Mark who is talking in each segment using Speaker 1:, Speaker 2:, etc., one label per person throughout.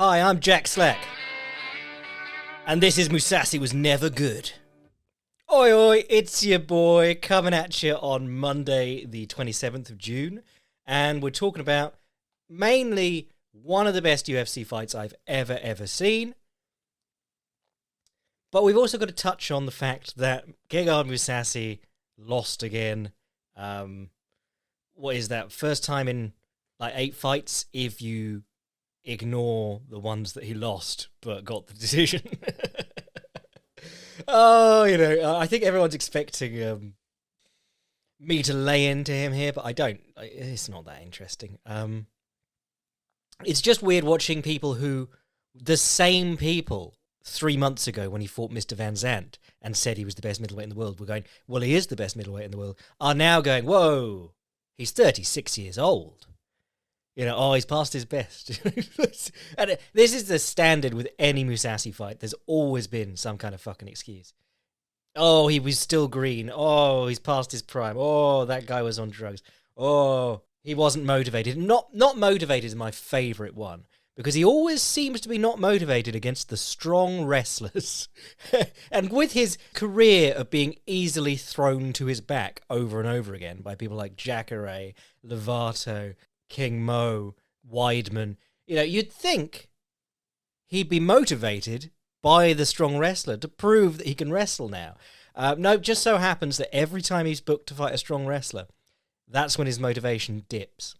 Speaker 1: Hi, I'm Jack Slack. And this is Mousasi Was Never Good. Oi, oi, it's your boy coming at you on Monday, the 27th of June. And we're talking about mainly one of the best UFC fights I've ever seen. But we've also got to touch on the fact that Gegard Mousasi lost again. What is that? First time in like 8 fights if you ignore the ones that he lost but got the decision. I think everyone's expecting me to lay into him here, but I don't. It's not that interesting. It's just weird watching people the same people 3 months ago when he fought Mr. Van Zandt and said he was the best middleweight in the world, were going, well, he is the best middleweight in the world, are now going, whoa, he's 36 years old. He's past his best. And this is the standard with any Mousasi fight. There's always been some kind of fucking excuse. Oh, he was still green. Oh, he's past his prime. Oh, that guy was on drugs. Oh, he wasn't motivated. Not motivated is my favourite one, because he always seems to be not motivated against the strong wrestlers. And with his career of being easily thrown to his back over and over again by people like Jacare, Lovato, King Mo, Weidman, you'd think he'd be motivated by the strong wrestler to prove that he can wrestle now. No, it just so happens that every time he's booked to fight a strong wrestler, that's when his motivation dips.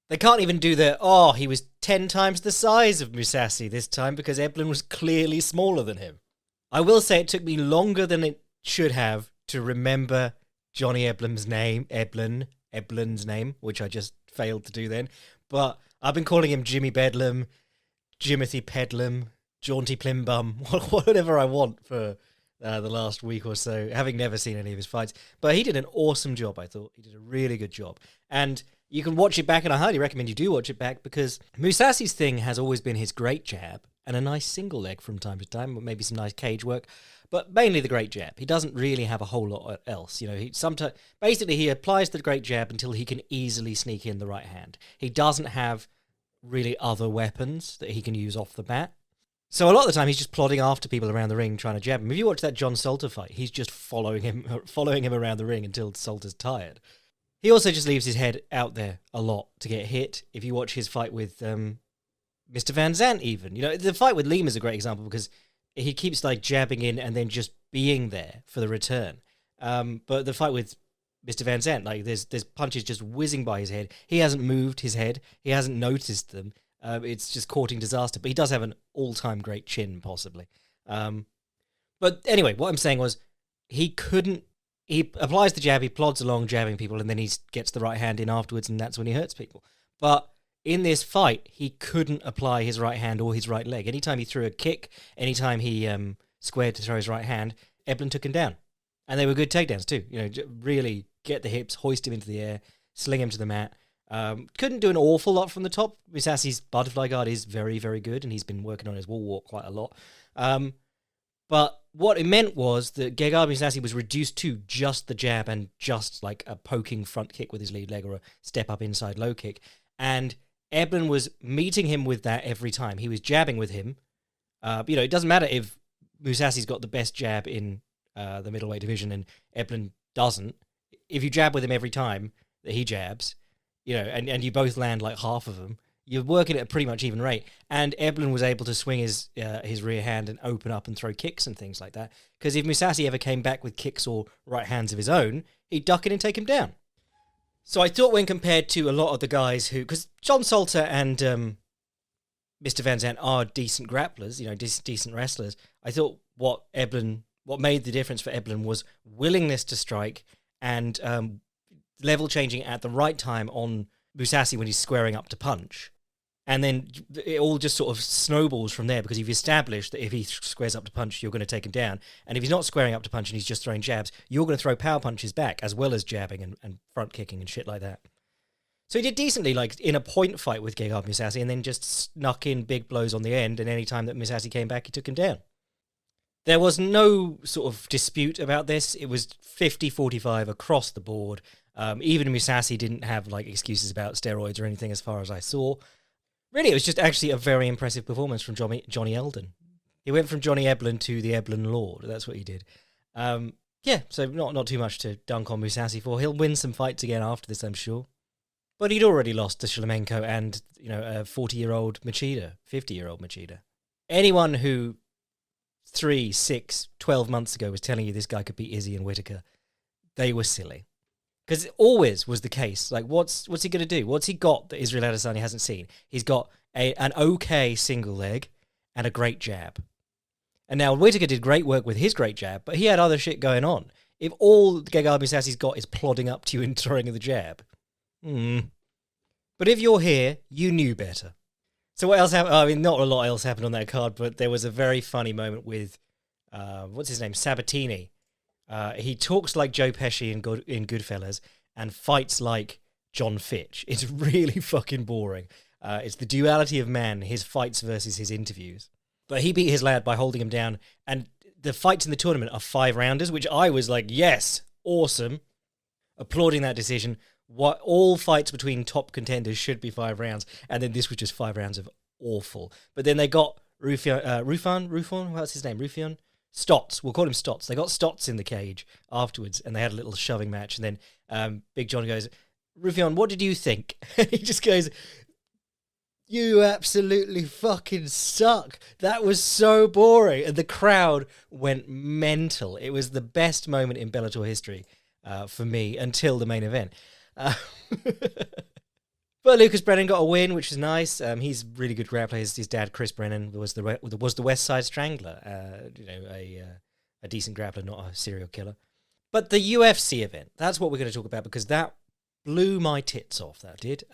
Speaker 1: They can't even do he was 10 times the size of Mousasi this time because Eblen was clearly smaller than him. I will say it took me longer than it should have to remember Johnny Eblen's name, which I just failed to do then. But I've been calling him Jimmy Bedlam, Jimothy Pedlam, Jaunty Plimbum, whatever I want for the last week or so, having never seen any of his fights. But he did an awesome job, I thought. He did a really good job. And you can watch it back, and I highly recommend you do watch it back, because Mousasi's thing has always been his great jab and a nice single leg from time to time, maybe some nice cage work, but mainly the great jab. He doesn't really have a whole lot else. He applies the great jab until he can easily sneak in the right hand. He doesn't have really other weapons that he can use off the bat. So a lot of the time he's just plodding after people around the ring trying to jab him. If you watch that John Salter fight, he's just following him around the ring until Salter's tired. He also just leaves his head out there a lot to get hit. If you watch his fight with Mr. Van Zandt even, the fight with Lima's a great example because he keeps jabbing in and then just being there for the return. But the fight with Mr. Van Zandt, there's punches just whizzing by his head. He hasn't moved his head. He hasn't noticed them. It's just courting disaster. But he does have an all-time great chin, possibly. But anyway, what I'm saying was he applies the jab, he plods along jabbing people, and then he gets the right hand in afterwards, and that's when he hurts people. But in this fight, he couldn't apply his right hand or his right leg. Anytime he threw a kick, anytime he squared to throw his right hand, Eblen took him down. And they were good takedowns too. Really get the hips, hoist him into the air, sling him to the mat. Couldn't do an awful lot from the top. Mousasi's butterfly guard is very, very good, and he's been working on his wall walk quite a lot. But what it meant was that Gegard Mousasi was reduced to just the jab and just a poking front kick with his lead leg or a step up inside low kick. And Eblen was meeting him with that every time. He was jabbing with him. It doesn't matter if Mousasi's got the best jab in the middleweight division and Eblen doesn't. If you jab with him every time that he jabs, and you both land half of them, you're working at a pretty much even rate. And Eblen was able to swing his rear hand and open up and throw kicks and things like that. Because if Mousasi ever came back with kicks or right hands of his own, he'd duck in and take him down. So I thought when compared to a lot of the guys because John Salter and Mr. Van Zandt are decent grapplers, decent wrestlers, I thought what made the difference for Eblen was willingness to strike and level changing at the right time on Mousasi when he's squaring up to punch. And then it all just sort of snowballs from there because you've established that if he squares up to punch, you're going to take him down. And if he's not squaring up to punch and he's just throwing jabs, you're going to throw power punches back as well as jabbing and front kicking and shit like that. So he did decently in a point fight with Gegard Mousasi and then just snuck in big blows on the end, and any time that Mousasi came back, he took him down. There was no sort of dispute about this. It was 50-45 across the board. Even Mousasi didn't have excuses about steroids or anything as far as I saw. Really, it was just actually a very impressive performance from Johnny Eldon. He went from Johnny Eblen to the Eblen Lord. That's what he did. Yeah, so not too much to dunk on Mousasi for. He'll win some fights again after this, I'm sure. But he'd already lost to Shlemenko and, a 40-year-old Machida, 50-year-old Machida. Anyone who 3, 6, 12 months ago was telling you this guy could beat Izzy and Whittaker, they were silly. Because it always was the case. Like, what's he going to do? What's he got that Israel Adesanya hasn't seen? He's got an okay single leg and a great jab. And now Whittaker did great work with his great jab, but he had other shit going on. If all Gegard Mousasi's got is plodding up to you and throwing the jab. But if you're here, you knew better. So what else happened? I mean, not a lot else happened on that card, but there was a very funny moment with, what's his name? Sabatini. He talks like Joe Pesci in Goodfellas and fights like John Fitch. It's really fucking boring. It's the duality of man, his fights versus his interviews. But he beat his lad by holding him down. And the fights in the tournament are 5-rounders, which I was like, yes, awesome. Applauding that decision. What all fights between top contenders should be 5 rounds. And then this was just 5 rounds of awful. But then they got Rufan, what's his name? Rufian? Stotts, we'll call him Stotts. They got Stotts in the cage afterwards, and they had a little shoving match. And then Big John goes, Rufian, what did you think? He just goes, you absolutely fucking suck. That was so boring. And the crowd went mental. It was the best moment in Bellator history for me until the main event. But Lucas Brennan got a win, which was nice. He's a really good grappler. His dad, Chris Brennan, was the West Side Strangler. A decent grappler, not a serial killer. But the UFC event, that's what we're going to talk about, because that blew my tits off, that did.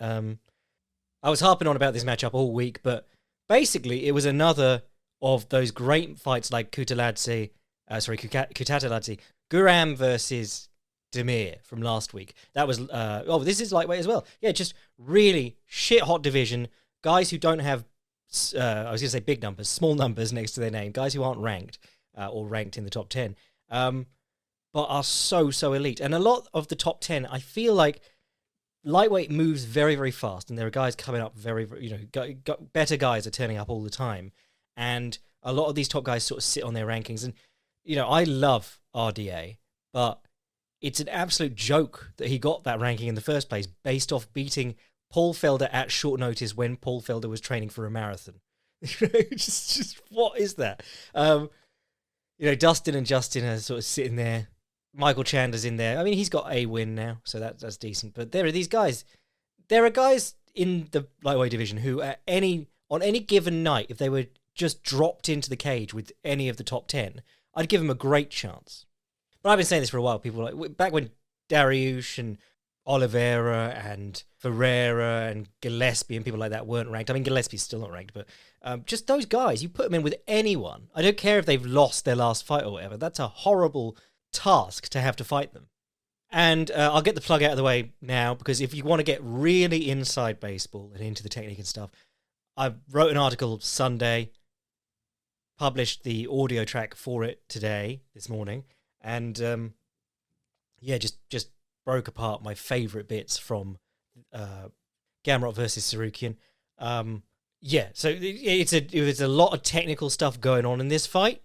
Speaker 1: I was harping on about this matchup all week, but basically it was another of those great fights like Kutateladze, Guram versus Demir from last week. That was, this is lightweight as well. Yeah, just really shit-hot division. Guys who don't have, I was going to say big numbers, small numbers next to their name. Guys who aren't ranked or ranked in the top 10, but are so elite. And a lot of the top 10, I feel like lightweight moves very, very fast. And there are guys coming up very, better guys are turning up all the time. And a lot of these top guys sort of sit on their rankings. And, I love RDA, but it's an absolute joke that he got that ranking in the first place based off beating Paul Felder at short notice when Paul Felder was training for a marathon. just what is that? Dustin and Justin are sort of sitting there. Michael Chandler's in there. I mean, he's got a win now, so that's decent. But there are these guys. There are guys in the lightweight division who on any given night, if they were just dropped into the cage with any of the top 10, I'd give them a great chance. But I've been saying this for a while. People like back when Dariush and Oliveira and Ferreira and Gillespie and people like that weren't ranked. I mean, Gillespie's still not ranked, but just those guys, you put them in with anyone. I don't care if they've lost their last fight or whatever. That's a horrible task to have to fight them. And I'll get the plug out of the way now, because if you want to get really inside baseball and into the technique and stuff, I wrote an article Sunday, published the audio track for it this morning, and just broke apart my favourite bits from Gamrot versus Tsarukyan. So it's a lot of technical stuff going on in this fight,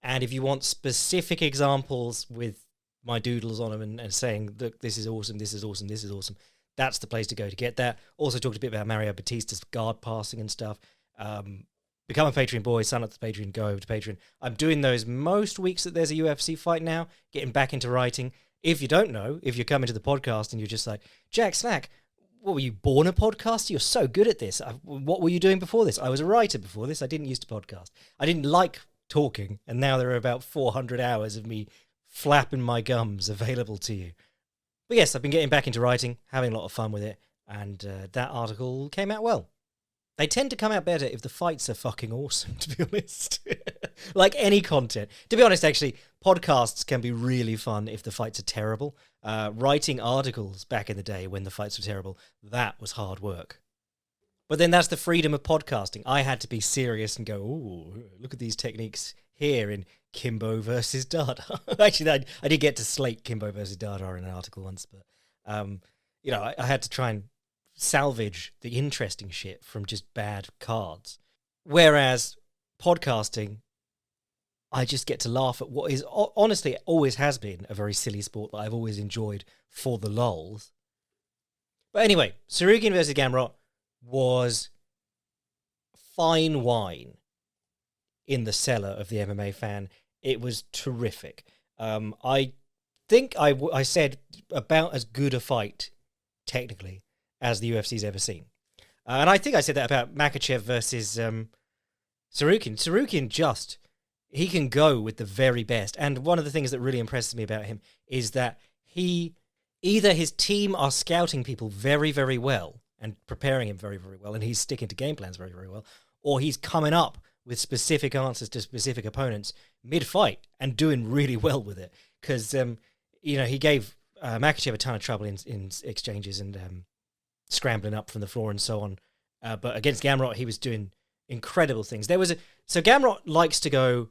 Speaker 1: and if you want specific examples with my doodles on them and saying, look, this is awesome, this is awesome, this is awesome, that's the place to go to get that. Also talked a bit about Mario Batista's guard passing and stuff. Become a Patreon boy, sign up to Patreon, go over to Patreon. I'm doing those most weeks that there's a UFC fight now, getting back into writing. If you don't know, if you're coming to the podcast and you're just like, Jack Snack, what, were you born a podcaster? You're so good at this. What were you doing before this? I was a writer before this. I didn't used to podcast. I didn't like talking, and now there are about 400 hours of me flapping my gums available to you. But yes, I've been getting back into writing, having a lot of fun with it, and that article came out well. They tend to come out better if the fights are fucking awesome, to be honest. Like any content. To be honest, actually, podcasts can be really fun if the fights are terrible. Writing articles back in the day when the fights were terrible, that was hard work. But then that's the freedom of podcasting. I had to be serious and go, ooh, look at these techniques here in Kimbo versus Dada. Actually, I did get to slate Kimbo versus Dada in an article once, but, I had to try and salvage the interesting shit from just bad cards. Whereas podcasting, I just get to laugh at what is honestly always has been a very silly sport that I've always enjoyed for the lulz. But anyway, Tsarukyan versus Gamrot was fine wine in the cellar of the MMA fan. It was terrific. I think I said about as good a fight, technically, as the UFC's ever seen. And I think I said that about Makhachev versus Tsarukyan. Tsarukyan he can go with the very best. And one of the things that really impresses me about him is that either his team are scouting people very, very well and preparing him very, very well, and he's sticking to game plans very, very well, or he's coming up with specific answers to specific opponents mid-fight and doing really well with it. Because, he gave Makhachev a ton of trouble in exchanges and scrambling up from the floor and so on. But against Gamrot, he was doing incredible things. So Gamrot likes to go...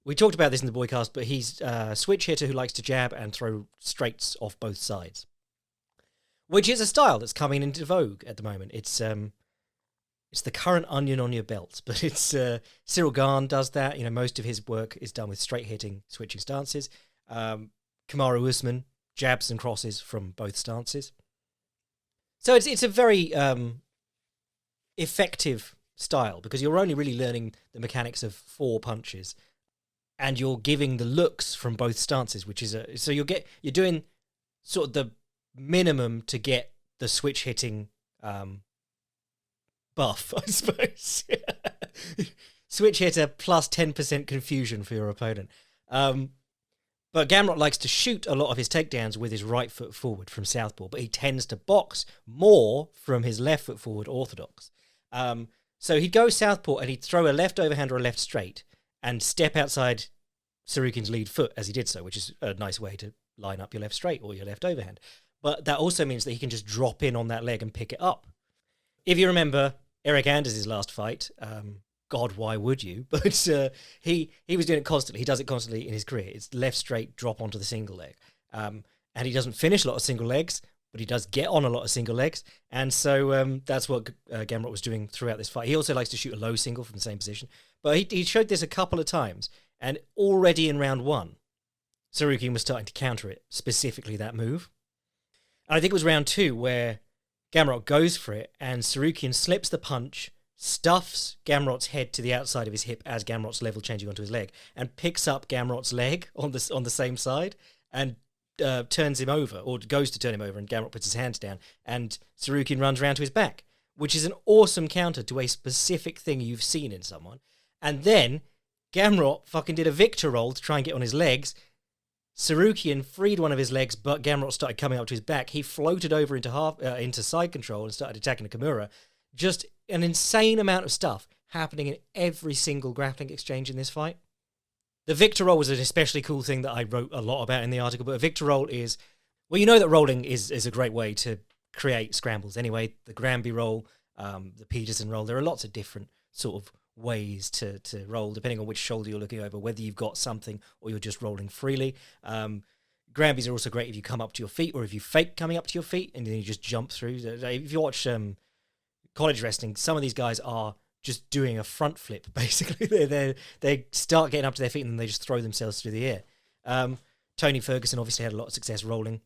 Speaker 1: We talked about this in the boycast, but he's a switch hitter who likes to jab and throw straights off both sides, which is a style that's coming into vogue at the moment. It's the current onion on your belt, but it's Cyril Gane does that. Most of his work is done with straight hitting, switching stances. Kamaru Usman jabs and crosses from both stances. So it's a very effective style because you're only really learning the mechanics of 4 punches. And you're giving the looks from both stances, which is so you're doing sort of the minimum to get the switch hitting buff, I suppose. Switch hitter plus 10% confusion for your opponent. But Gamrot likes to shoot a lot of his takedowns with his right foot forward from southpaw, but he tends to box more from his left foot forward orthodox. So he'd go southpaw and he'd throw a left overhand or a left straight and step outside Tsarukyan's lead foot as he did so, which is a nice way to line up your left straight or your left overhand. But that also means that he can just drop in on that leg and pick it up. If you remember Eric Anders' last fight, God, why would you? But he was doing it constantly. He does it constantly in his career. It's left straight, drop onto the single leg. And he doesn't finish a lot of single legs, but he does get on a lot of single legs. And so that's what Gamrot was doing throughout this fight. He also likes to shoot a low single from the same position. But he showed this a couple of times, and already in round 1, Tsarukyan was starting to counter it, specifically that move. And I think it was round 2 where Gamrot goes for it, and Tsarukyan slips the punch, stuffs Gamrot's head to the outside of his hip as Gamrot's level changing onto his leg, and picks up Gamrot's leg on the same side, and turns him over, or goes to turn him over, and Gamrot puts his hands down, and Tsarukyan runs around to his back, which is an awesome counter to a specific thing you've seen in someone. And then Gamrot fucking did a Victor roll to try and get on his legs. Tsarukyan freed one of his legs, but Gamrot started coming up to his back. He floated over into side control and started attacking the Kimura. Just an insane amount of stuff happening in every single grappling exchange in this fight. The Victor roll was an especially cool thing that I wrote a lot about in the article, but a Victor roll is... Well, you know that rolling is a great way to create scrambles. Anyway, the Granby roll, the Peterson roll, there are lots of different sort of ways to roll, depending on which shoulder you're looking over, whether you've got something or you're just rolling freely. Granbys are also great if you come up to your feet or if you fake coming up to your feet and then you just jump through. If you watch college wrestling, some of these guys are just doing a front flip, basically. They start getting up to their feet and then they just throw themselves through the air. Tony Ferguson obviously had a lot of success rolling.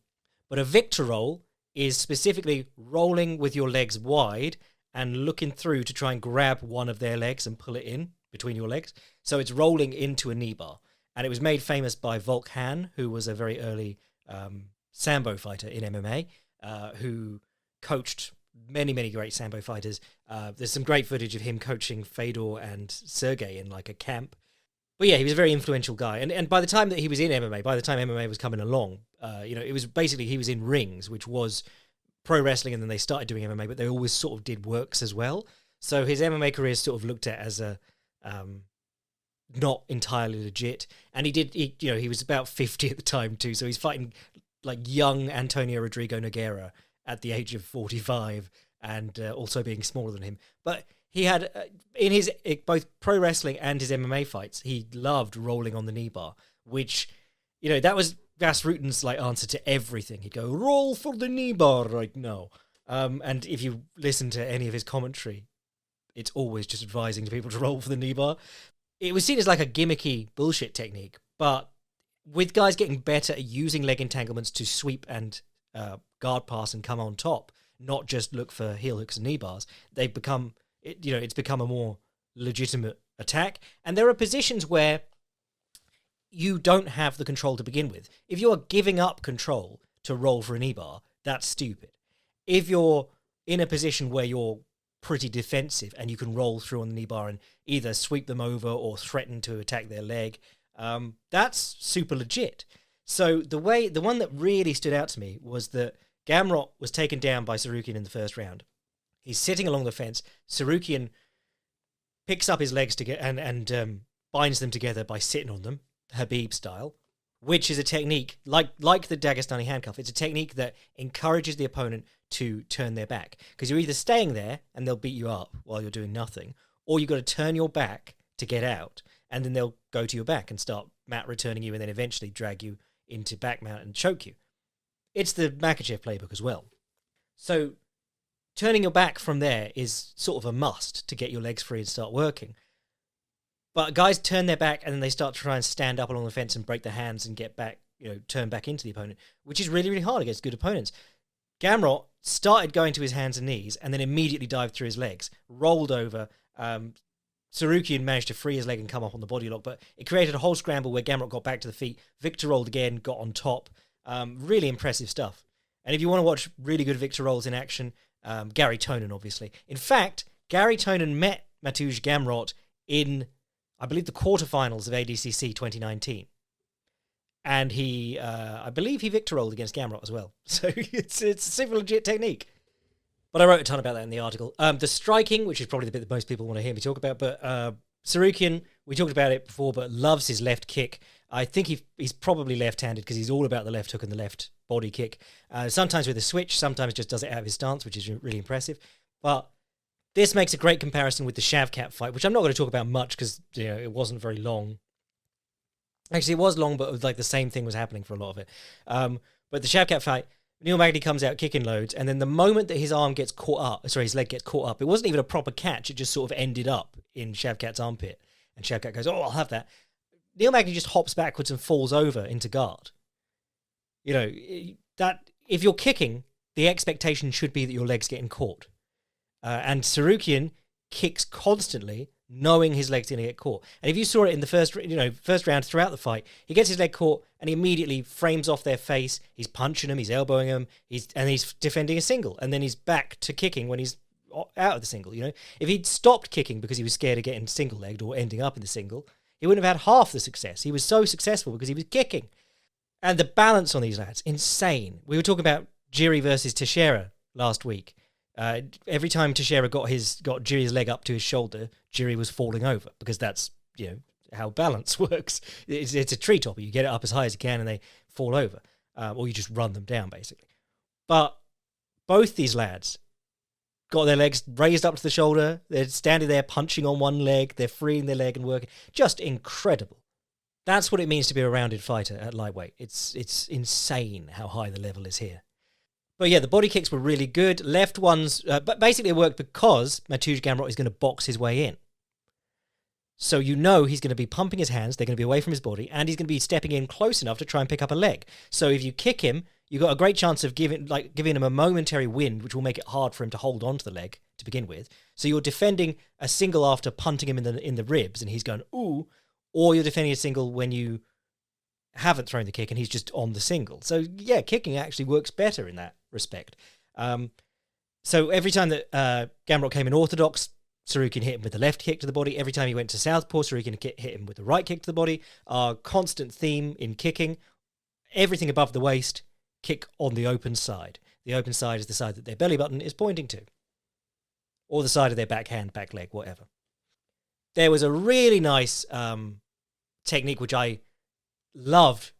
Speaker 1: But a Victor roll is specifically rolling with your legs wide and looking through to try and grab one of their legs and pull it in between your legs. So it's rolling into a knee bar. And it was made famous by Volk Han, who was a very early Sambo fighter in MMA, who coached many, many great Sambo fighters. There's some great footage of him coaching Fedor and Sergey in like a camp. But yeah, he was a very influential guy. And by the time that he was in MMA, by the time MMA was coming along, it was basically he was in rings, which was pro wrestling, and then they started doing MMA, but they always sort of did works as well. So his MMA career is sort of looked at as a not entirely legit. And he was about 50 at the time too, so he's fighting like young Antonio Rodrigo Nogueira at the age of 45 and also being smaller than him. But he had, in his both pro wrestling and his MMA fights, he loved rolling on the knee bar, which, that was Vas Ruten's like answer to everything. He'd go, roll for the knee bar right now. And if you listen to any of his commentary, it's always just advising to people to roll for the knee bar. It was seen as like a gimmicky bullshit technique, but with guys getting better at using leg entanglements to sweep and guard pass and come on top, not just look for heel hooks and knee bars, they've become, it's become a more legitimate attack. And there are positions where you don't have the control to begin with. If you're giving up control to roll for a knee bar, that's stupid. If you're in a position where you're pretty defensive and you can roll through on the knee bar and either sweep them over or threaten to attack their leg, that's super legit. So the one that really stood out to me was that Gamrot was taken down by Tsarukyan in the first round. He's sitting along the fence. Tsarukyan picks up his legs and binds them together by sitting on them, Habib style, which is a technique like the Dagestani handcuff. It's a technique that encourages the opponent to turn their back, because you're either staying there and they'll beat you up while you're doing nothing, or you've got to turn your back to get out, and then they'll go to your back and start mat returning you and then eventually drag you into back mount and choke you. It's the Makhachev playbook as well. So turning your back from there is sort of a must to get your legs free and start working. But guys turn their back and then they start to try and stand up along the fence and break their hands and get back, turn back into the opponent, which is really, really hard against good opponents. Gamrot started going to his hands and knees and then immediately dived through his legs, rolled over. Tsarukyan managed to free his leg and come up on the body lock, but it created a whole scramble where Gamrot got back to the feet. Victor rolled again, got on top. Really impressive stuff. And if you want to watch really good Victor rolls in action, Gary Tonin, obviously. In fact, Gary Tonin met Mateusz Gamrot in, I believe, the quarterfinals of ADCC 2019. And I believe he Victor rolled against Gamrot as well. So it's a super legit technique. But I wrote a ton about that in the article. The striking, which is probably the bit that most people want to hear me talk about, but Tsarukyan, we talked about it before, but loves his left kick. I think he's probably left-handed because he's all about the left hook and the left body kick. Sometimes with a switch, sometimes just does it out of his stance, which is really impressive. But this makes a great comparison with the Shavkat fight, which I'm not going to talk about much because it wasn't very long. Actually, it was long, but it was like the same thing was happening for a lot of it. But the Shavkat fight, Neil Magny comes out kicking loads, and then the moment that his leg gets caught up, it wasn't even a proper catch, it just sort of ended up in Shavkat's armpit. And Shavkat goes, "Oh, I'll have that." Neil Magny just hops backwards and falls over into guard. That if you're kicking, the expectation should be that your leg's getting caught. And Tsarukyan kicks constantly, knowing his leg's going to get caught. And if you saw it in the first round throughout the fight, he gets his leg caught and he immediately frames off their face. He's punching them, he's elbowing them, he's defending a single, and then he's back to kicking when he's out of the single. If he'd stopped kicking because he was scared of getting single-legged or ending up in the single, he wouldn't have had half the success. He was so successful because he was kicking. And the balance on these lads, insane. We were talking about Jiri versus Teixeira last week. Every time Teixeira got Jiri's leg up to his shoulder, Jiri was falling over because that's how balance works. It's a tree topper. You get it up as high as you can and they fall over, or you just run them down basically. But both these lads got their legs raised up to the shoulder. They're standing there punching on one leg. They're freeing their leg and working. Just incredible. That's what it means to be a rounded fighter at lightweight. It's insane how high the level is here. But yeah, the body kicks were really good. Left ones, but basically it worked because Mateusz Gamrot is going to box his way in. So he's going to be pumping his hands, they're going to be away from his body, and he's going to be stepping in close enough to try and pick up a leg. So if you kick him, you've got a great chance of giving him a momentary wind, which will make it hard for him to hold on to the leg to begin with. So you're defending a single after punting him in the ribs, and he's going, ooh, or you're defending a single when you haven't thrown the kick and he's just on the single. So yeah, kicking actually works better in that respect. So every time that Gamrot came in orthodox, Tsarukyan hit him with the left kick to the body. Every time he went to southpaw, Tsarukyan hit him with the right kick to the body. Our constant theme in kicking, everything above the waist, kick on the open side. The open side is the side that their belly button is pointing to, or the side of their back hand, back leg, whatever. There was a really nice technique which I loved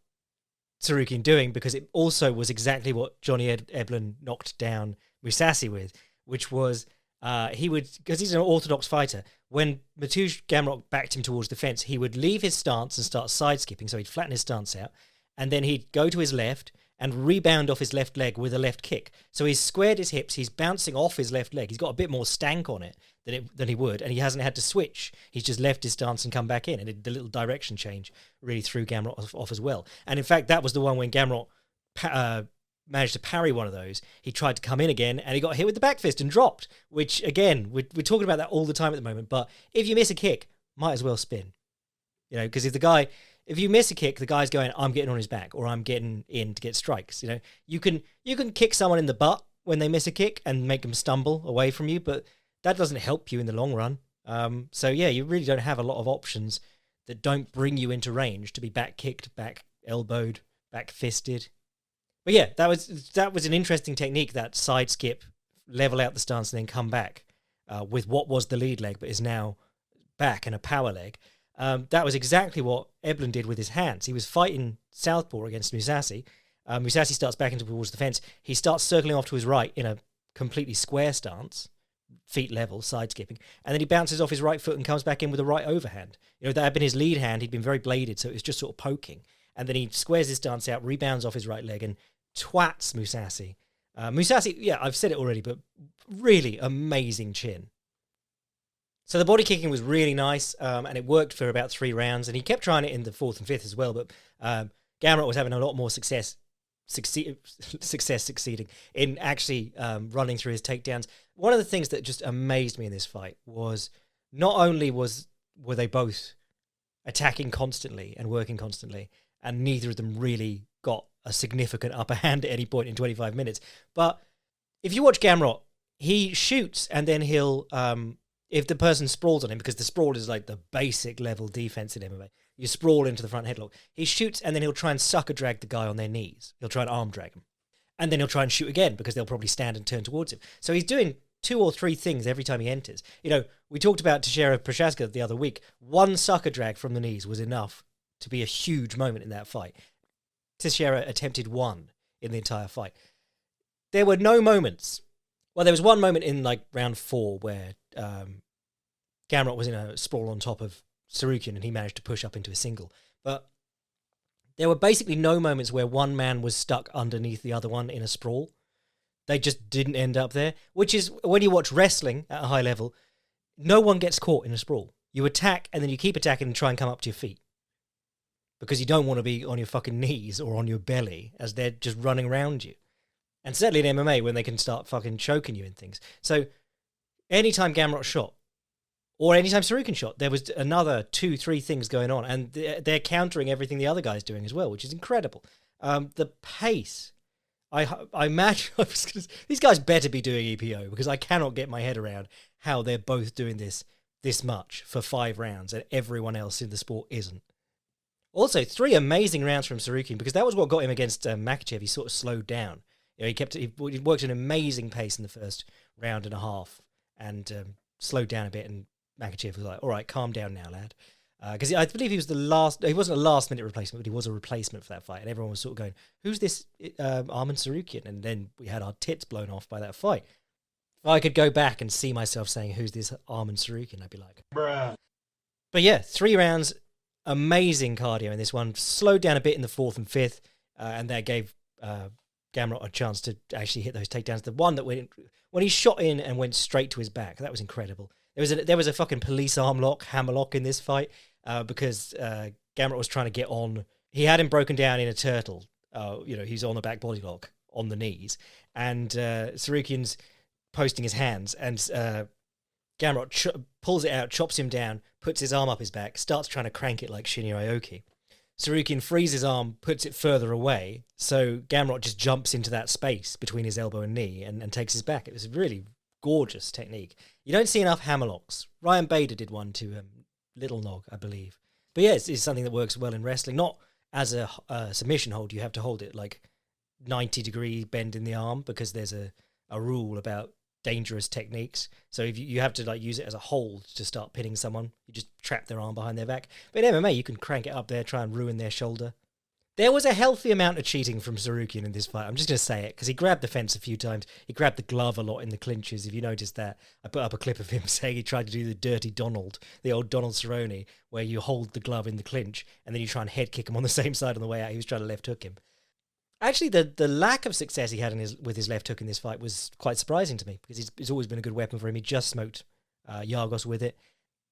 Speaker 1: Tsarukyan doing because it also was exactly what Johnny Eblen knocked down Mousasi with, which was because he's an orthodox fighter, when Mateusz Gamrot backed him towards the fence, he would leave his stance and start side skipping, so he'd flatten his stance out, and then he'd go to his left, and rebound off his left leg with a left kick. So he's squared his hips, he's bouncing off his left leg. He's got a bit more stank on it than he would, and he hasn't had to switch. He's just left his stance and come back in, and the little direction change really threw Gamrot off as well. And in fact, that was the one when Gamrot managed to parry one of those. He tried to come in again, and he got hit with the back fist and dropped, which, again, we're talking about that all the time at the moment, but if you miss a kick, might as well spin. You know, because if you miss a kick, the guy's going, I'm getting on his back, or I'm getting in to get strikes. You know, you can kick someone in the butt when they miss a kick and make them stumble away from you, but that doesn't help you in the long run. So yeah, you really don't have a lot of options that don't bring you into range to be back kicked, back elbowed, back fisted. But yeah, that was an interesting technique, that side skip, level out the stance and then come back with what was the lead leg, but is now back and a power leg. That was exactly what Eblen did with his hands. He was fighting southpaw against Mousasi. Mousasi starts back into towards the fence. He starts circling off to his right in a completely square stance, feet level, side skipping, and then he bounces off his right foot and comes back in with a right overhand. You know, that had been his lead hand. He'd been very bladed, so it was just sort of poking. And then he squares his stance out, rebounds off his right leg, and twats Mousasi. Mousasi, yeah, I've said it already, but really amazing chin. So the body kicking was really nice, and it worked for about 3 rounds, and he kept trying it in the 4th and 5th as well, but Gamrot was having a lot more success succeeding in actually running through his takedowns. One of the things that just amazed me in this fight was not only were they both attacking constantly and working constantly, and neither of them really got a significant upper hand at any point in 25 minutes, but if you watch Gamrot, he shoots and then he'll... if the person sprawls on him, because the sprawl is like the basic level defense in MMA, you sprawl into the front headlock. He shoots and then he'll try and sucker drag the guy on their knees. He'll try and arm drag him. And then he'll try and shoot again because they'll probably stand and turn towards him. So he's doing 2 or 3 things every time he enters. You know, we talked about Teixeira Prochaska the other week. One sucker drag from the knees was enough to be a huge moment in that fight. Teixeira attempted 1 in the entire fight. There were no moments. Well, there was one moment in like round 4 where Gamrot was in a sprawl on top of Tsarukyan and he managed to push up into a single. But there were basically no moments where one man was stuck underneath the other one in a sprawl. They just didn't end up there, which is when you watch wrestling at a high level, no one gets caught in a sprawl. You attack and then you keep attacking and try and come up to your feet because you don't want to be on your fucking knees or on your belly as they're just running around you. And certainly in MMA when they can start fucking choking you and things. So anytime Gamrot shot, or anytime Tsarukyan shot, there was another 2-3 things going on, and they're countering everything the other guy's doing as well, which is incredible. The pace, I imagine these guys better be doing EPO because I cannot get my head around how they're both doing this much for 5 rounds and everyone else in the sport isn't. Also, 3 amazing rounds from Tsarukyan because that was what got him against Makhachev. He sort of slowed down. You know, he worked at an amazing pace in the first round and a half and slowed down a bit, and Makhachev was like, all right, calm down now, lad. Because I believe he wasn't a last-minute replacement, but he was a replacement for that fight. And everyone was sort of going, who's this Arman Tsarukyan? And then we had our tits blown off by that fight. If I could go back and see myself saying, who's this Arman Tsarukyan? I'd be like, bruh. But yeah, 3 rounds, amazing cardio in this one. Slowed down a bit in the 4th and 5th, and that gave Gamrot a chance to actually hit those takedowns. The one that when he shot in and went straight to his back, that was incredible. There was a fucking police arm lock, hammer lock in this fight because Gamrot was trying to get on. He had him broken down in a turtle. He's on the back body lock on the knees, and Tsarukyan's posting his hands, and Gamrot pulls it out, chops him down, puts his arm up his back, starts trying to crank it like Shinya Aoki. Tsarukyan frees his arm, puts it further away, so Gamrot just jumps into that space between his elbow and knee and takes his back. It was a really gorgeous technique. You don't see enough hammerlocks. Ryan Bader did one to Little Nog, I believe. But yeah, it's something that works well in wrestling. Not as a submission hold. You have to hold it like 90-degree bend in the arm because there's a rule about dangerous techniques. So if you have to like use it as a hold to start pinning someone, you just trap their arm behind their back. But in MMA, you can crank it up there, try and ruin their shoulder. There was a healthy amount of cheating from Tsarukyan in this fight. I'm just going to say it, because he grabbed the fence a few times. He grabbed the glove a lot in the clinches. If you noticed that, I put up a clip of him saying he tried to do the dirty Donald, the old Donald Cerrone, where you hold the glove in the clinch, and then you try and head kick him on the same side on the way out. He was trying to left hook him. Actually, the lack of success he had with his left hook in this fight was quite surprising to me, because it's always been a good weapon for him. He just smoked Giagos with it.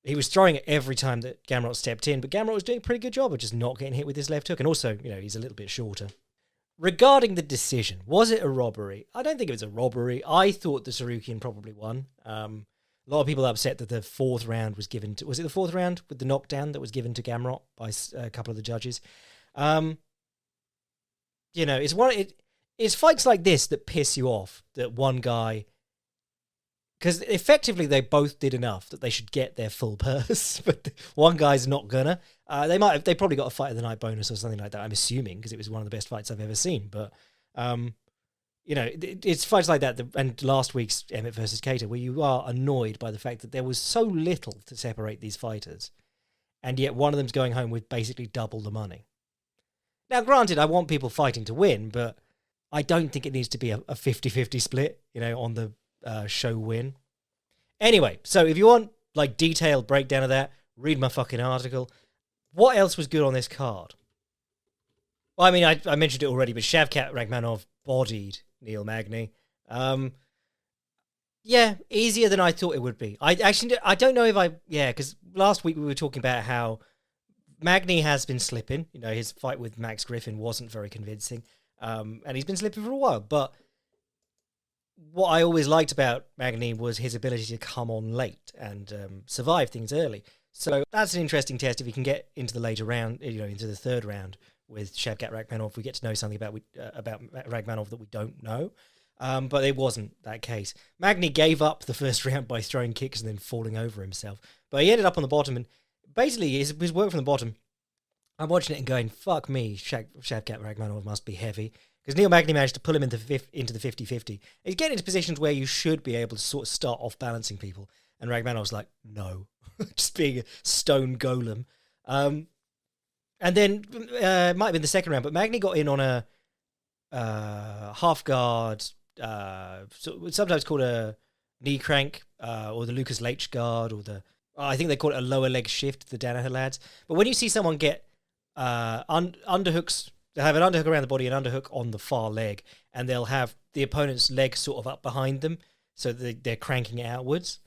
Speaker 1: He was throwing it every time that Gamrot stepped in, but Gamrot was doing a pretty good job of just not getting hit with his left hook. And also, he's a little bit shorter. Regarding the decision, was it a robbery? I don't think it was a robbery. I thought the Tsarukyan probably won. A lot of people are upset that the fourth round was given to... Was it the fourth round with the knockdown that was given to Gamrot by a couple of the judges? It's fights like this that piss you off, that one guy... Because effectively they both did enough that they should get their full purse, but one guy's not gonna. They probably got a fight of the night bonus or something like that, I'm assuming, because it was one of the best fights I've ever seen. But, it's fights like that, and last week's Emmett versus Cater, where you are annoyed by the fact that there was so little to separate these fighters, and yet one of them's going home with basically double the money. Now, granted, I want people fighting to win, but I don't think it needs to be a 50-50 split, on the show win. Anyway, so if you want detailed breakdown of that, read my fucking article. What else was good on this card? Well, I mean, I mentioned it already, but Shavkat Rakhmonov bodied Neil Magny. Yeah, easier than I thought it would be. I don't know because last week we were talking about how Magny has been slipping. His fight with Max Griffin wasn't very convincing, and he's been slipping for a while, but what I always liked about Magny was his ability to come on late and survive things early. So that's an interesting test if he can get into the later round, into the third round with Shavkat Rakhmonov. We get to know something about Rakhmonov that we don't know. But it wasn't that case. Magny gave up the first round by throwing kicks and then falling over himself. But he ended up on the bottom, and basically his work from the bottom, I'm watching it and going, fuck me, Shavkat Rakhmonov must be heavy. Because Neil Magny managed to pull him into the 50-50. He's getting into positions where you should be able to sort of start off balancing people. And Rakhmonov's like, no. Just being a stone golem. And then, it might have been the second round, but Magny got in on a half guard, sometimes called a knee crank, or the Lucas Leitch guard, or I think they call it a lower leg shift, the Danaher lads. But when you see someone get underhooks... They'll have an underhook around the body, an underhook on the far leg, and they'll have the opponent's leg sort of up behind them, so they're cranking it outwards.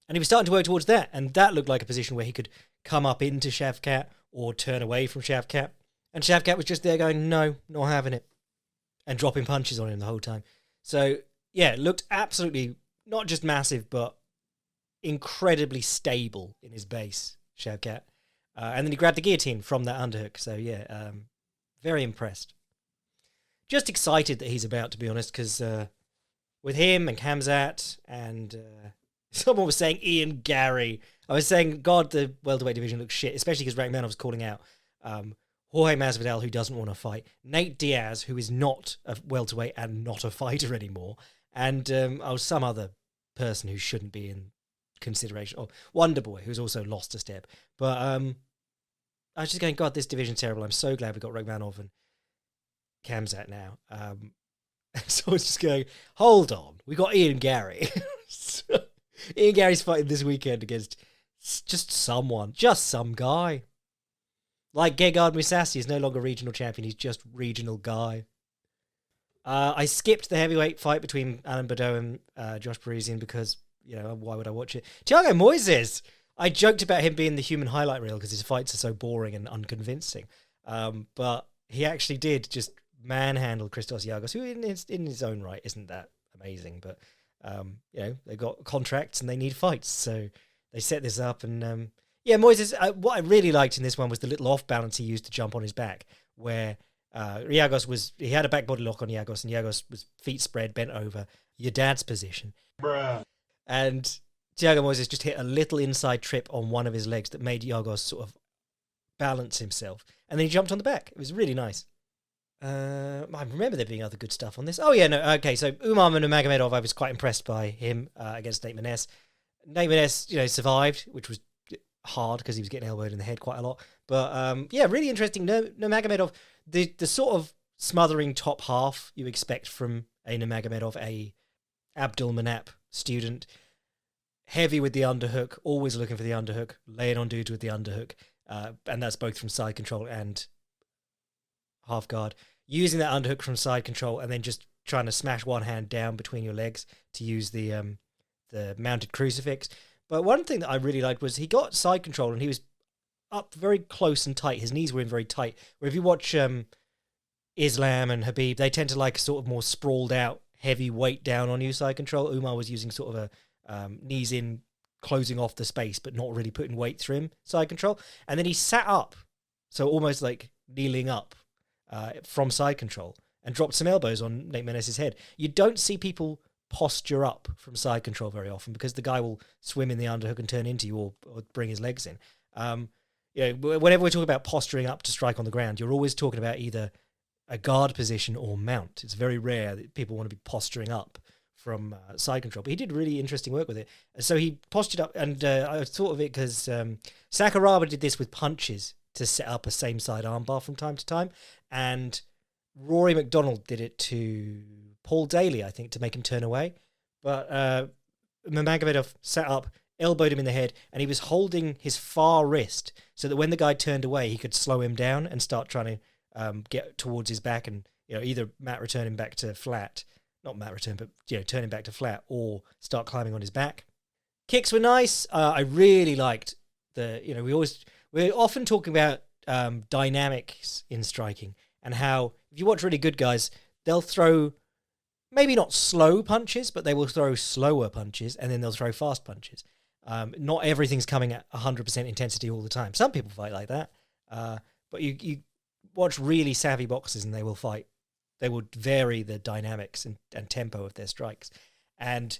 Speaker 1: And he was starting to work towards that, and that looked like a position where he could come up into Shavkat or turn away from Shavkat. And Shavkat was just there going, no, not having it, and dropping punches on him the whole time. So, yeah, it looked absolutely not just massive, but incredibly stable in his base, Shavkat. And then he grabbed the guillotine from that underhook. So, yeah, very impressed. Just excited that he's about, to be honest, because with him and Khamzat and someone was saying Ian Gary. I was saying, God, the welterweight division looks shit, especially because Rakhmonov was calling out Jorge Masvidal, who doesn't want to fight, Nate Diaz, who is not a welterweight and not a fighter anymore, and some other person who shouldn't be in consideration. Oh, Wonderboy, who's also lost a step. But I was just going, God, this division's terrible. I'm so glad we got Rakhmonov and Khamzat now. So I was just going, hold on, we got Ian Gary. Ian Gary's fighting this weekend against just some guy. Like Gegard Mousasi is no longer regional champion, he's just regional guy. I skipped the heavyweight fight between Alan Badeau and Josh Parisian because, why would I watch it? Thiago Moises! I joked about him being the human highlight reel because his fights are so boring and unconvincing. But he actually did just manhandle Christos Giagos, who in his own right isn't that amazing. But, they've got contracts and they need fights. So they set this up. And, Moises, what I really liked in this one was the little off balance he used to jump on his back, where he had a back body lock on Giagos, and Giagos was feet spread, bent over, your dad's position.
Speaker 2: Bruh.
Speaker 1: And Thiago Moises just hit a little inside trip on one of his legs that made Giagos sort of balance himself. And then he jumped on the back. It was really nice. I remember there being other good stuff on this. Oh, yeah, no. Okay, so Umar Nurmagomedov, I was quite impressed by him against Nate Maness. Nate Maness, survived, which was hard because he was getting elbowed in the head quite a lot. But, really interesting. Nurmagomedov, the sort of smothering top half you expect from a Nurmagomedov, a Abdul Manap student. Heavy with the underhook, always looking for the underhook, laying on dudes with the underhook, and that's both from side control and half guard. using that underhook from side control and then just trying to smash one hand down between your legs to use the mounted crucifix. But one thing that I really liked was he got side control and he was up very close and tight. His knees were in very tight. Where if you watch Islam and Habib, they tend to like sort of more sprawled out, heavy weight down on you side control. Umar was using sort of a knees in, closing off the space, but not really putting weight through him side control. And then he sat up, so almost like kneeling up from side control, and dropped some elbows on Nate Maness's head. You don't see people posture up from side control very often because the guy will swim in the underhook and turn into you or bring his legs in. Whenever we're talking about posturing up to strike on the ground, you're always talking about either a guard position or mount. It's very rare that people want to be posturing up from side control. But he did really interesting work with it. So he postured up, and I thought of it because Sakuraba did this with punches to set up a same side armbar from time to time, and Rory McDonald did it to Paul Daly, I think, to make him turn away. But Nurmagomedov sat up, elbowed him in the head, and he was holding his far wrist so that when the guy turned away, he could slow him down and start trying to get towards his back and either mat return him back to flat, not mat return, but turn him back to flat, or start climbing on his back. Kicks were nice. I really liked we're often talking about dynamics in striking and how if you watch really good guys, they'll throw maybe not slow punches, but they will throw slower punches and then they'll throw fast punches. Not everything's coming at 100% intensity all the time. Some people fight like that, but you watch really savvy boxers and they will fight. They will vary the dynamics and tempo of their strikes. And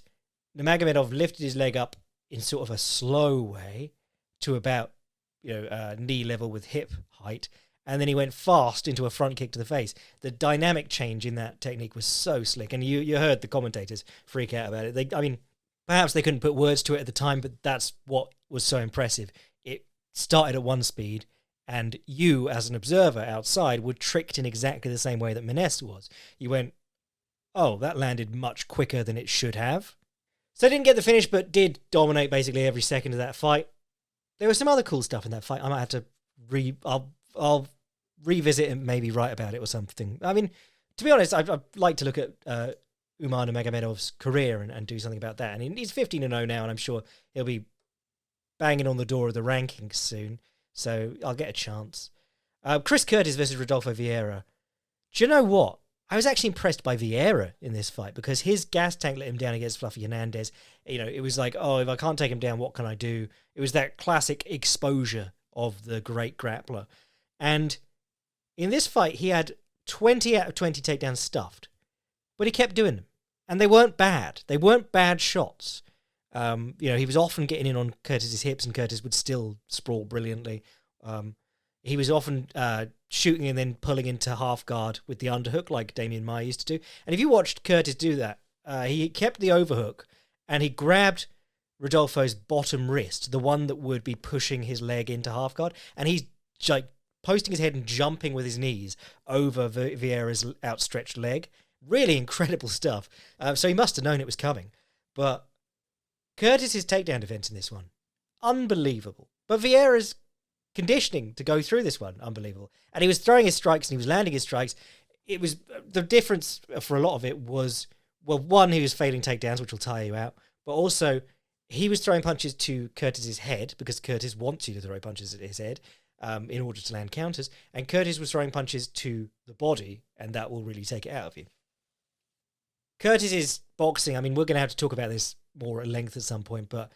Speaker 1: Nurmagomedov lifted his leg up in sort of a slow way to about knee level with hip height, and then he went fast into a front kick to the face. The dynamic change in that technique was so slick, and you heard the commentators freak out about it. Perhaps they couldn't put words to it at the time, but that's what was so impressive. It started at one speed, and you, as an observer outside, were tricked in exactly the same way that Maness was. You went, oh, that landed much quicker than it should have. So didn't get the finish, but did dominate basically every second of that fight. There was some other cool stuff in that fight. I might have to I'll revisit and maybe write about it or something. To be honest, I'd like to look at Umar Nurmagomedov's career and do something about that. And he's 15-0 now, and I'm sure he'll be banging on the door of the rankings soon. So I'll get a chance. Chris Curtis versus Rodolfo Vieira. Do you know what? I was actually impressed by Vieira in this fight because his gas tank let him down against Fluffy Hernandez. It was like, oh, if I can't take him down, what can I do? It was that classic exposure of the great grappler. And in this fight, he had 20 out of 20 takedowns stuffed, but he kept doing them. And they weren't bad. They weren't bad shots. He was often getting in on Curtis's hips, and Curtis would still sprawl brilliantly. He was often shooting and then pulling into half guard with the underhook like Damian Maia used to do. And if you watched Curtis do that, he kept the overhook and he grabbed Rodolfo's bottom wrist, the one that would be pushing his leg into half guard, and he's like posting his head and jumping with his knees over Vieira's outstretched leg. Really incredible stuff. So he must have known it was coming. But Curtis's takedown defense in this one, unbelievable. But Vieira's conditioning to go through this one, unbelievable. And he was throwing his strikes and he was landing his strikes. It was the difference for a lot of it was, well, one, he was failing takedowns, which will tire you out, but also he was throwing punches to Curtis's head because Curtis wants you to throw punches at his head in order to land counters, and Curtis was throwing punches to the body, and that will really take it out of you. Curtis's boxing, we're going to have to talk about this more at length at some point, but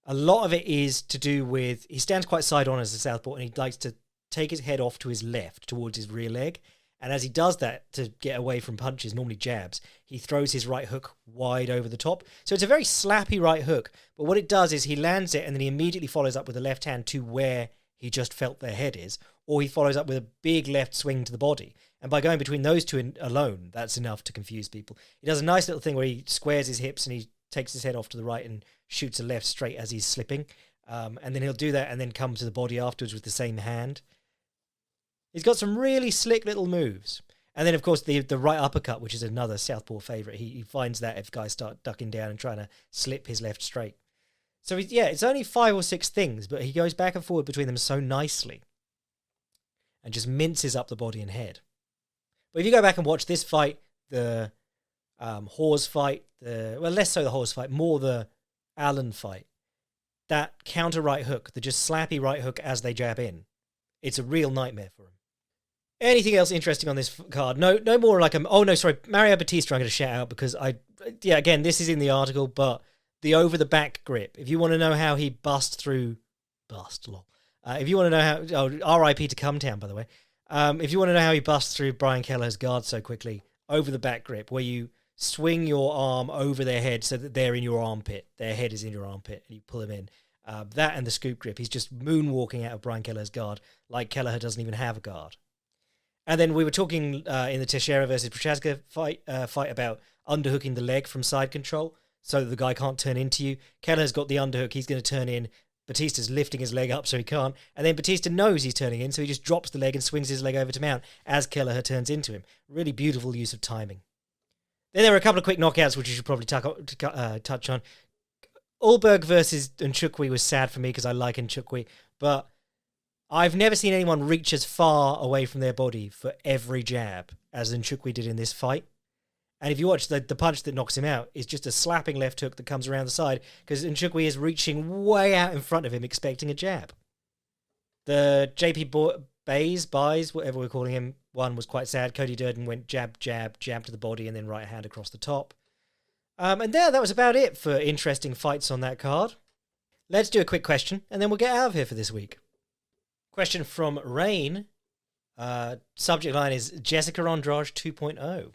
Speaker 1: a lot of it is to do with, he stands quite side on as a southpaw, and he likes to take his head off to his left towards his rear leg. And as he does that to get away from punches, normally jabs, he throws his right hook wide over the top. So it's a very slappy right hook. But what it does is he lands it and then he immediately follows up with the left hand to where he just felt their head is. Or he follows up with a big left swing to the body. And by going between those two alone, that's enough to confuse people. He does a nice little thing where he squares his hips and he takes his head off to the right and shoots a left straight as he's slipping. And then he'll do that and then come to the body afterwards with the same hand. He's got some really slick little moves. And then, of course, the right uppercut, which is another southpaw favourite. He finds that if guys start ducking down and trying to slip his left straight. So, it's only 5 or 6 things, but he goes back and forward between them so nicely and just minces up the body and head. But if you go back and watch this fight, the Hawes fight, less so the Hawes fight, more the Allen fight, that counter right hook, the just slappy right hook as they jab in, it's a real nightmare for him. Anything else interesting on this card? No more like Mario Batista I'm going to shout out because again, this is in the article, but the over-the-back grip. If you want to know how he if you want to know how, RIP to Cumtown, by the way. If you want to know how he busts through Brian Kelleher's guard so quickly, over-the-back grip, where you swing your arm over their head so that they're in your armpit. Their head is in your armpit, and you pull them in. That and the scoop grip. He's just moonwalking out of Brian Kelleher's guard like Kelleher doesn't even have a guard. And then we were talking in the Teixeira versus Prochaska fight about underhooking the leg from side control so that the guy can't turn into you. Kelleher's got the underhook. He's going to turn in. Batista's lifting his leg up so he can't. And then Batista knows he's turning in, so he just drops the leg and swings his leg over to mount as Kelleher turns into him. Really beautiful use of timing. Then there were a couple of quick knockouts, which you should probably touch on. Ulberg versus Nchukwi was sad for me because I like Nchukwi, but I've never seen anyone reach as far away from their body for every jab as Nchukwi did in this fight. And if you watch the punch that knocks him out, is just a slapping left hook that comes around the side because Nchukwi is reaching way out in front of him expecting a jab. The JP Bays, whatever we're calling him, one was quite sad. Cody Durden went jab to the body and then right hand across the top. And that was about it for interesting fights on that card. Let's do a quick question and then we'll get out of here for this week. Question from Rain. Subject line is Jessica Andrade 2.0.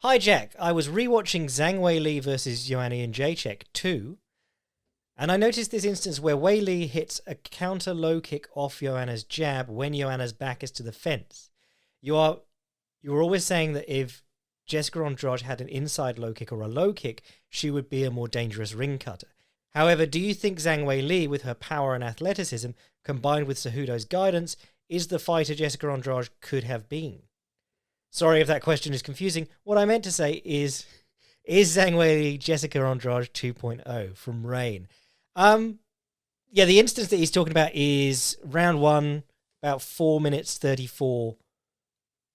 Speaker 1: Hi Jack, I was rewatching Zhang Weili versus Joanna Jędrzejczyk 2, and I noticed this instance where Weili hits a counter low kick off Joanna's jab when Joanna's back is to the fence. You were always saying that if Jessica Andrade had an inside low kick or a low kick, she would be a more dangerous ring cutter. However, do you think Zhang Weili, with her power and athleticism, combined with Cejudo's guidance, is the fighter Jessica Andrade could have been? Sorry if that question is confusing. What I meant to say is Zhang Weili Jessica Andrade 2.0 from Rain? The instance that he's talking about is round 1, about 4 minutes 34.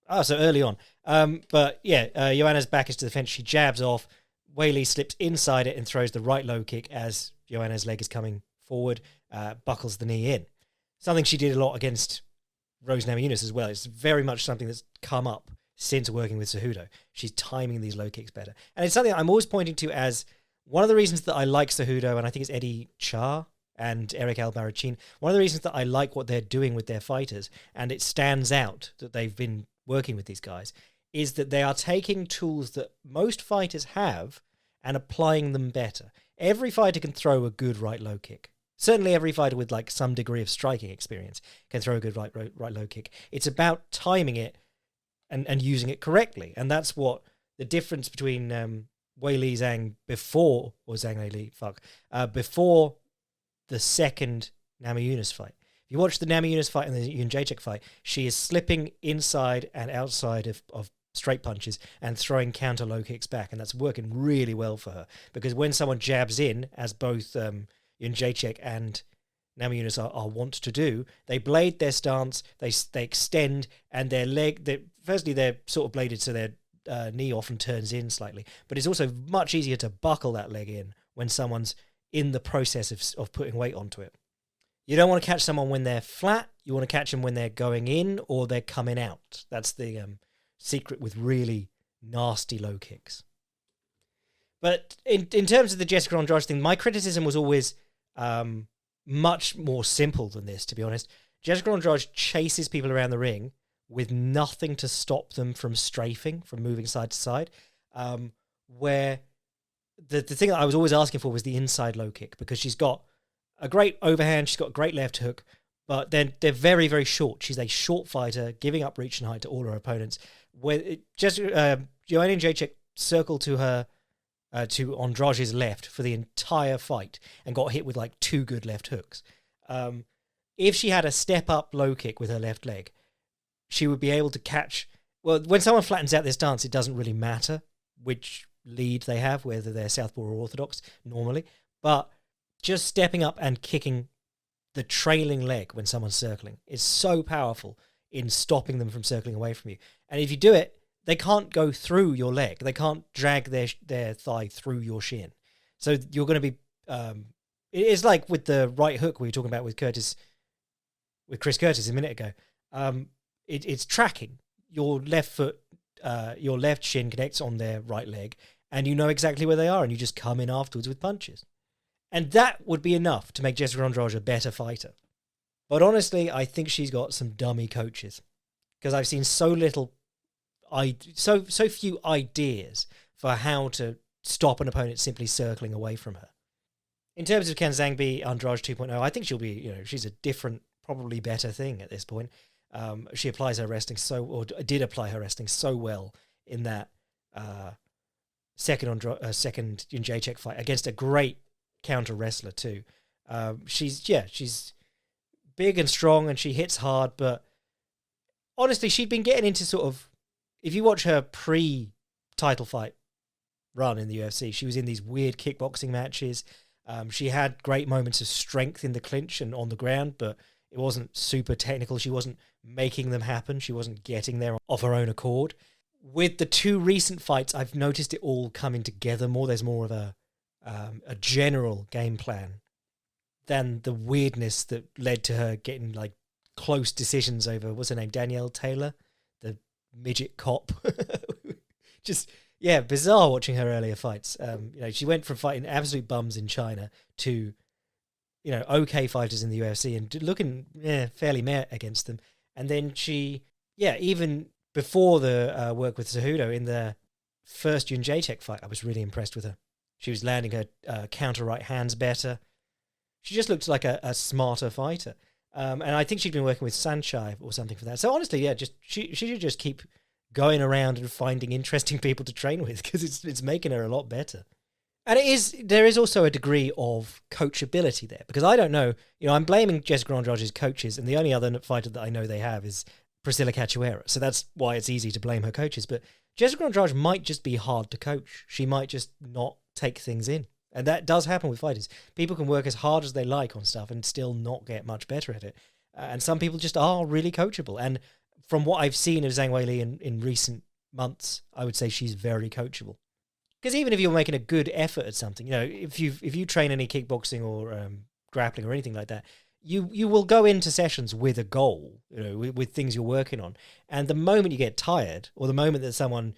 Speaker 1: Oh, so early on. Joanna's back is to the fence. She jabs off. Weili slips inside it and throws the right low kick as Joanna's leg is coming forward, buckles the knee in. Something she did a lot against Rose Namajunas as well. It's very much something that's come up since working with Cejudo. She's timing these low kicks better. And it's something I'm always pointing to as one of the reasons that I like Cejudo, and I think it's Eddie Cha and Eric Albarracin, one of the reasons that I like what they're doing with their fighters, and it stands out that they've been working with these guys, is that they are taking tools that most fighters have and applying them better. Every fighter can throw a good right low kick. Certainly every fighter with like some degree of striking experience can throw a good right low kick. It's about timing it and using it correctly. And that's what the difference between Weili Zhang before the second Namajunas fight. If you watch the Namajunas fight and the Jędrzejczyk fight, she is slipping inside and outside of straight punches and throwing counter low kicks back. And that's working really well for her. Because when someone jabs in, as both Jędrzejczyk and Namajunas are wont to do, they blade their stance, they extend, and their leg, firstly they're sort of bladed so their knee often turns in slightly, but it's also much easier to buckle that leg in when someone's in the process of putting weight onto it. You don't want to catch someone when they're flat, you want to catch them when they're going in or they're coming out. That's the secret with really nasty low kicks. But in terms of the Jessica Andrade thing, my criticism was always much more simple than this, to be honest. Jessica Andrade chases people around the ring with nothing to stop them from strafing, from moving side to side, where the thing that I was always asking for was the inside low kick, because she's got a great overhand, she's got a great left hook, but then they're very, very short. She's a short fighter, giving up reach and height to all her opponents. Joanna Jędrzejczyk circled to her to Andrade's left for the entire fight and got hit with like 2 good left hooks. If she had a step-up low kick with her left leg, she would be able to catch... Well, when someone flattens out their stance, it doesn't really matter which lead they have, whether they're southpaw or orthodox normally, but just stepping up and kicking the trailing leg when someone's circling is so powerful in stopping them from circling away from you. And if you do it they can't go through your leg. They can't drag their thigh through your shin. So you're going to be. It's like with the right hook we were talking about with Chris Curtis a minute ago. It's tracking your left foot. Your left shin connects on their right leg, and you know exactly where they are, and you just come in afterwards with punches. And that would be enough to make Jessica Andrade a better fighter. But honestly, I think she's got some dummy coaches, because I've seen so few ideas for how to stop an opponent simply circling away from her. In terms of can Zhang be Andrade 2.0, I think she'll be, she's a different, probably better thing at this point. She applies her wrestling did apply her wrestling so well in that second Jacek fight against a great counter wrestler too. She's big and strong and she hits hard, but honestly, she'd been getting into sort of, if you watch her pre-title fight run in the UFC, she was in these weird kickboxing matches. She had great moments of strength in the clinch and on the ground, but it wasn't super technical. She wasn't making them happen. She wasn't getting there of her own accord. With the two recent fights, I've noticed it all coming together more. There's more of a general game plan than the weirdness that led to her getting like close decisions over, what's her name, Danielle Taylor, the midget cop. Just, yeah, bizarre watching her earlier fights. She went from fighting absolute bums in China to, okay fighters in the UFC and looking fairly meh against them. And then she, even before the work with Cejudo in the first Jacek fight, I was really impressed with her. She was landing her counter right hands better. She just looked like a smarter fighter. And I think she'd been working with Sanchai or something for that. So honestly, she should just keep going around and finding interesting people to train with, because it's making her a lot better. And there is also a degree of coachability there, because I don't know, I'm blaming Jessica Andrade's coaches, and the only other fighter that I know they have is Priscilla Cachoeira. So that's why it's easy to blame her coaches. But Jessica Andrade might just be hard to coach. She might just not take things in. And that does happen with fighters. People can work as hard as they like on stuff and still not get much better at it. And some people just are really coachable. And from what I've seen of Zhang Weili in recent months, I would say she's very coachable. Because even if you're making a good effort at something, if you train any kickboxing or grappling or anything like that, you will go into sessions with a goal, with things you're working on. And the moment you get tired, or the moment that someone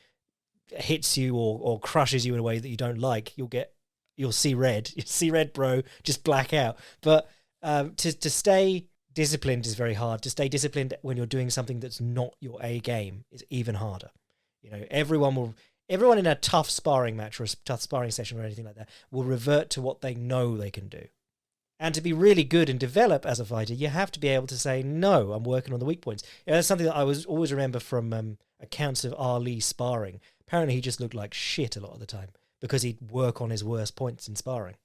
Speaker 1: hits you or crushes you in a way that you don't like, you'll see red. You see red, bro. Just black out. But to stay disciplined is very hard. To stay disciplined when you're doing something that's not your A game is even harder. Everyone in a tough sparring match or a tough sparring session or anything like that will revert to what they know they can do. And to be really good and develop as a fighter, you have to be able to say, no, I'm working on the weak points. That's something that I always remember from accounts of Ali sparring. Apparently he just looked like shit a lot of the time because he'd work on his worst points in sparring.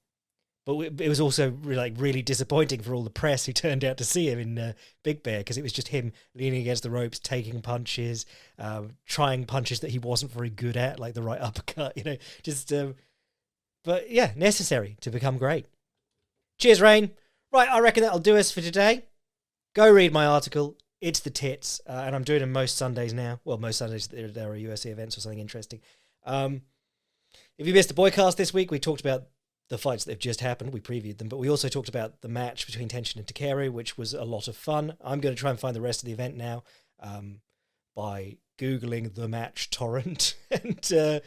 Speaker 1: But it was also really disappointing for all the press who turned out to see him in Big Bear, because it was just him leaning against the ropes, taking punches, trying punches that he wasn't very good at, like the right uppercut, but yeah, necessary to become great. Cheers, Rain. Right, I reckon that'll do us for today. Go read my article. It's the tits, and I'm doing them most Sundays now. Well, most Sundays there are UFC events or something interesting. If you missed the Boycast this week, we talked about the fights that have just happened. We previewed them, but we also talked about the match between Tenshin and Takeru, which was a lot of fun. I'm going to try and find the rest of the event now by Googling the match torrent. And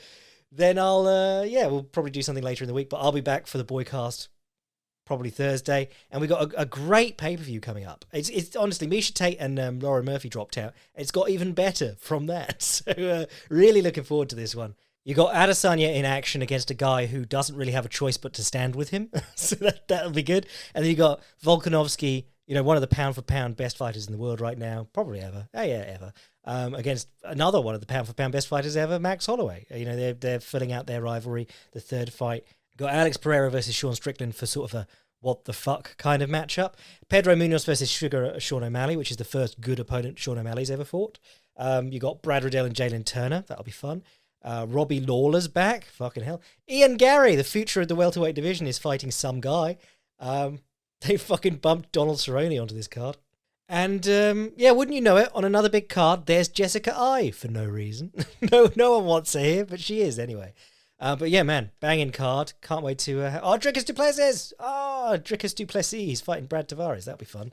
Speaker 1: then we'll probably do something later in the week, but I'll be back for the Boycast probably Thursday. And we got a great pay-per-view coming up. It's honestly, Misha Tate and Lauren Murphy dropped out. It's got even better from that. So really looking forward to this one. You got Adesanya in action against a guy who doesn't really have a choice but to stand with him. So that'll be good. And then you got Volkanovski, one of the pound-for-pound best fighters in the world right now, probably ever. Ever. Against another one of the pound-for-pound best fighters ever, Max Holloway. They're filling out their rivalry, the third fight. You got Alex Pereira versus Sean Strickland for sort of a what-the-fuck kind of matchup. Pedro Munoz versus Sean O'Malley, which is the first good opponent Sean O'Malley's ever fought. You got Brad Riddell and Jalen Turner. That'll be fun. Robbie Lawler's back. Fucking hell. Ian Gary, the future of the welterweight division, is fighting some guy. They fucking bumped Donald Cerrone onto this card. And yeah, wouldn't you know it? On another big card, there's Jessica I for no reason. No one wants her here, but she is anyway. But yeah, man, banging card. Can't wait to. Dricus Duplessis. Dricus Duplessis. He's fighting Brad Tavares. That'll be fun.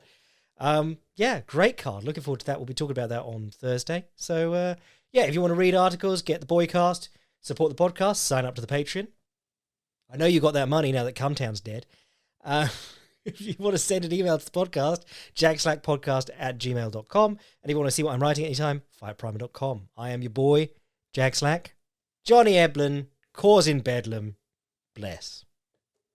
Speaker 1: Yeah, great card. Looking forward to that. We'll be talking about that on Thursday. So yeah, if you want to read articles, get the Boycast, support the podcast, sign up to the Patreon. I know you got that money now that Cumtown's dead. If you want to send an email to the podcast, jagslackpodcast@gmail.com. And if you want to see what I'm writing anytime, fightprimer.com. I am your boy, Jag Slack. Johnny Eblen, causing bedlam. Bless.